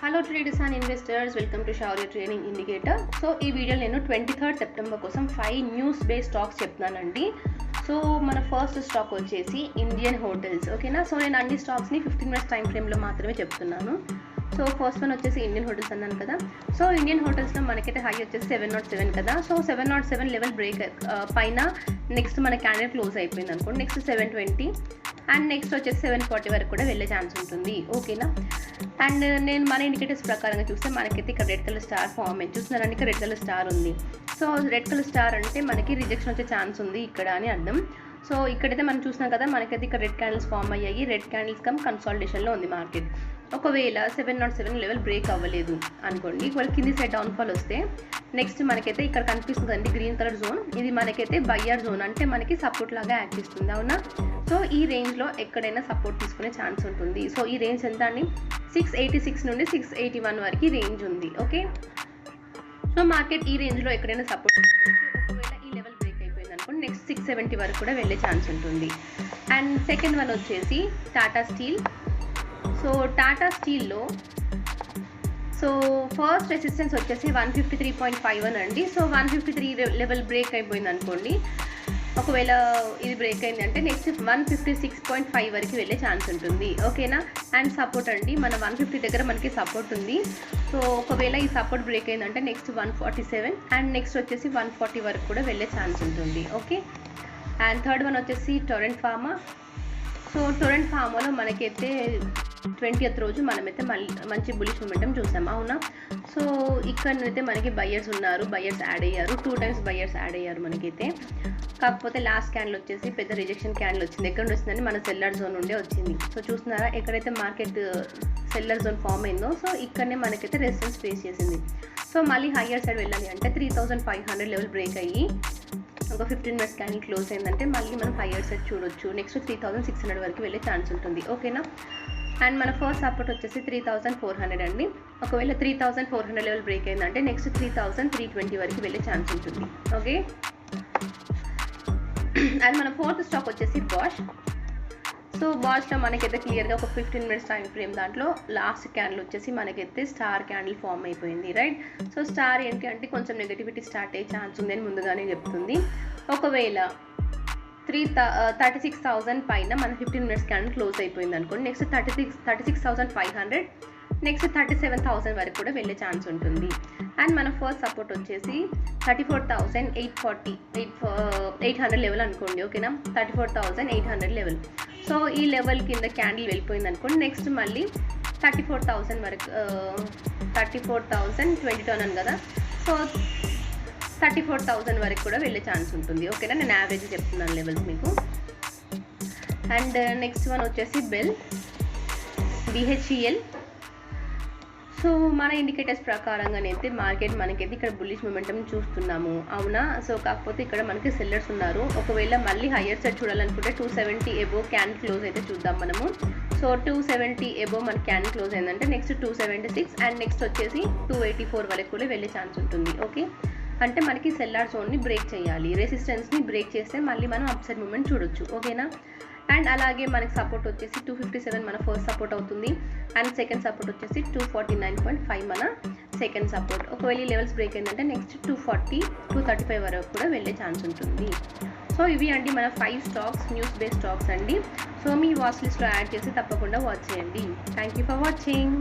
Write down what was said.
Hello traders and investors, welcome to Shaurya trading indicator. So ఈ వీడియోలో నేను 23rd సెప్టెంబర్ కోసం 5 న్యూస్ బేస్డ్ స్టాక్స్ చెప్తున్నానండి. సో మన ఫస్ట్ స్టాక్ వచ్చేసి ఇండియన్ హోటల్స్. ఓకేనా, సో నేను అన్ని స్టాక్స్ని 15 minutes టైం ఫ్రేమ్లో మాత్రమే చెప్తున్నాను. సో ఫస్ట్ వన్ వచ్చేసి ఇండియన్ హోటల్స్ అన్నాను కదా. సో ఇండియన్ హోటల్స్లో మనకైతే హై వచ్చేసి 707 కదా. సో 707 లెవెల్ బ్రేక్ పైన నెక్స్ట్ మన క్యాండిల్ క్లోజ్ అయిపోయింది అనుకోండి. నెక్స్ట్ 720 అండ్ నెక్స్ట్ వచ్చేసి 740 వరకు కూడా వెళ్ళే ఛాన్స్ ఉంటుంది. ఓకేనా, అండ్ నేను మన ఇండికేటర్స్ ప్రకారంగా చూస్తే మనకైతే ఇక్కడ రెడ్ కలర్ స్టార్ ఫామ్ అయింది. చూస్తున్నారంటే ఇక్కడ రెడ్ కలర్ స్టార్ ఉంది. సో రెడ్ కలర్ స్టార్ అంటే మనకి రిజెక్షన్ వచ్చే ఛాన్స్ ఉంది ఇక్కడ అని అర్థం. సో ఇక్కడైతే మనం చూసినాం కదా, మనకైతే ఇక్కడ రెడ్ క్యాండిల్స్ ఫామ్ అయ్యాయి. రెడ్ క్యాండిల్స్ కమ్ కన్సాలిడేషన్లో ఉంది మార్కెట్. ఒకవేళ 707 లెవెల్ బ్రేక్ అవ్వలేదు అనుకోండి, ఒకవేళ కింది సైడ్ డౌన్ఫాల్ వస్తే నెక్స్ట్ మనకైతే ఇక్కడ కనిపిస్తుంది అండి గ్రీన్ కలర్ జోన్. ఇది మనకైతే బయ్యర్ జోన్, అంటే మనకి సపోర్ట్ లాగా యాక్ట్ చేస్తుంది. అవునా, సో ఈ రేంజ్లో ఎక్కడైనా సపోర్ట్ తీసుకునే ఛాన్స్ ఉంటుంది. సో ఈ రేంజ్ ఎంత అండి, 686 నుండి 681 వరకు రేంజ్ ఉంది. ఓకే, సో మార్కెట్ ఈ రేంజ్లో ఎక్కడైనా సపోర్ట్ తీసుకోవచ్చు. ఒకవేళ ఈ లెవెల్ బ్రేక్ అయిపోయింది అనుకోండి, నెక్స్ట్ 670 వరకు కూడా వెళ్ళే ఛాన్స్ ఉంటుంది. అండ్ సెకండ్ వన్ వచ్చేసి టాటా స్టీల్. సో టాటా స్టీల్లో సో ఫస్ట్ రెసిస్టెన్స్ వచ్చేసి 153.51 అండి. సో 153 లెవెల్ బ్రేక్ అయిపోయింది అనుకోండి, ఒకవేళ ఇది బ్రేక్ అయింది అంటే నెక్స్ట్ 156.5 వరకు వెళ్ళే ఛాన్స్ ఉంటుంది. ఓకేనా, అండ్ సపోర్ట్ అండి, మన 150 దగ్గర మనకి సపోర్ట్ ఉంది. సో ఒకవేళ ఈ సపోర్ట్ బ్రేక్ అయిందంటే నెక్స్ట్ 147 అండ్ నెక్స్ట్ వచ్చేసి 140 వరకు కూడా వెళ్ళే ఛాన్స్ ఉంటుంది. ఓకే, అండ్ థర్డ్ వన్ వచ్చేసి టొరెంట్ ఫార్మా. సో టొరెంట్ ఫార్మాలో మనకైతే 20th రోజు మనమైతే మంచి బులిష్ మొమెంటం చూసాం. అవునా, సో ఇక్కడనైతే మనకి బయ్యర్స్ ఉన్నారు, బయ్యర్స్ యాడ్ అయ్యారు, 2 times బయ్యర్స్ యాడ్ అయ్యారు మనకైతే. కాకపోతే లాస్ట్ క్యాండిల్ వచ్చేసి పెద్ద రిజెక్షన్ క్యాండిల్ వచ్చింది. ఎక్కడ నుండి వచ్చిందని మన సెల్లర్ జోన్ నుండే వచ్చింది. సో చూస్తున్నారా ఎక్కడైతే మార్కెట్ సెల్లర్ జోన్ ఫామ్ అయిందో, సో ఇక్కడనే మనకైతే రెసిస్టెన్స్ ఫేస్ చేసింది. సో మళ్ళీ హయ్యర్ సైడ్ వెళ్ళాలి అంటే 3500 లెవెల్ బ్రేక్ అయ్యి ఒక 15 minutes క్యాండిల్ క్లోజ్ అయిందంటే మళ్ళీ మనం హయ్యర్ సైడ్ చూడొచ్చు. నెక్స్ట్ 3600 వరకు వెళ్ళే ఛాన్స్ ఉంటుంది. ఓకేనా, అండ్ మన ఫస్ట్ సపోర్ట్ వచ్చేసి 3400 అండి. ఒకవేళ 3400 లెవెల్ బ్రేక్ అయిందంటే నెక్స్ట్ 3320 వరకు వెళ్ళే ఛాన్స్ ఉంటుంది. ఓకే, అండ్ మన ఫోర్త్ స్టాక్ వచ్చేసి బాష్. సో బాష్లో మనకైతే క్లియర్గా ఒక 15 minutes టైం ఫ్రేమ్ దాంట్లో లాస్ట్ క్యాండిల్ వచ్చేసి మనకైతే స్టార్ క్యాండిల్ ఫామ్ అయిపోయింది. రైట్, సో స్టార్ ఏంటి అంటే కొంచెం నెగటివిటీ స్టార్ట్ అయ్యే ఛాన్స్ ఉంది అని ముందుగానే చెప్తుంది. ఒకవేళ 36,000 పైన మన 15 minutes క్యాండిల్ క్లోజ్ అయిపోయింది అనుకోండి, నెక్స్ట్ 36,500 నెక్స్ట్ 37,000 వరకు కూడా వెళ్ళే ఛాన్స్ ఉంటుంది. అండ్ మన ఫస్ట్ సపోర్ట్ వచ్చేసి 34,800 లెవెల్ అనుకోండి. ఓకేనా, 34,800 లెవెల్. సో ఈ లెవెల్ కింద క్యాండిల్ వెళ్ళిపోయింది అనుకోండి, నెక్స్ట్ మళ్ళీ 34,000 వరకు 34,022 అన్నాను కదా. సో 34,000 వరకు కూడా వెళ్ళే ఛాన్స్ ఉంటుంది. ఓకేనా, నేను యావరేజ్ చెప్తున్నాను లెవెల్స్ మీకు. అండ్ నెక్స్ట్ వన్ వచ్చేసి BHEL. సో మన ఇండికేటర్స్ ప్రకారంగానైతే మార్కెట్ మనకైతే ఇక్కడ బుల్లిష్ మొమెంటం చూస్తున్నాము. అవునా, సో కాకపోతే ఇక్కడ మనకి సెల్లర్స్ ఉన్నారు. ఒకవేళ మళ్ళీ హయ్యర్ సైడ్ చూడాలనుకుంటే 270 ఎబోవ్ క్యాండిల్ క్లోజ్ అయితే చూద్దాం మనము. సో 270 ఎబోవ్ మన క్యాండిల్ క్లోజ్ అయిందంటే నెక్స్ట్ 276 అండ్ నెక్స్ట్ వచ్చేసి 284 వరకు కూడా వెళ్ళే ఛాన్స్ ఉంటుంది. ఓకే, అంటే మనకి సెల్లార్ జోన్ని బ్రేక్ చేయాలి, రెసిస్టెన్స్ని బ్రేక్ చేస్తే మళ్ళీ మనం అప్సైడ్ మూమెంట్ చూడొచ్చు. ఓకేనా, అండ్ అలాగే మనకి సపోర్ట్ వచ్చేసి 257 మన ఫస్ట్ సపోర్ట్ అవుతుంది. అండ్ సెకండ్ సపోర్ట్ వచ్చేసి 249.5 మన సెకండ్ సపోర్ట్. ఒకవేళ ఈ లెవెల్స్ బ్రేక్ అయిందంటే నెక్స్ట్ 240 235 వరకు కూడా వెళ్ళే ఛాన్స్ ఉంటుంది. సో ఇవి అండి మన 5 స్టాక్స్, న్యూస్ బేస్డ్ స్టాక్స్ అండి. సో మీ వాచ్ లిస్ట్లో యాడ్ చేసి తప్పకుండా వాచ్ చేయండి. Thank you for watching.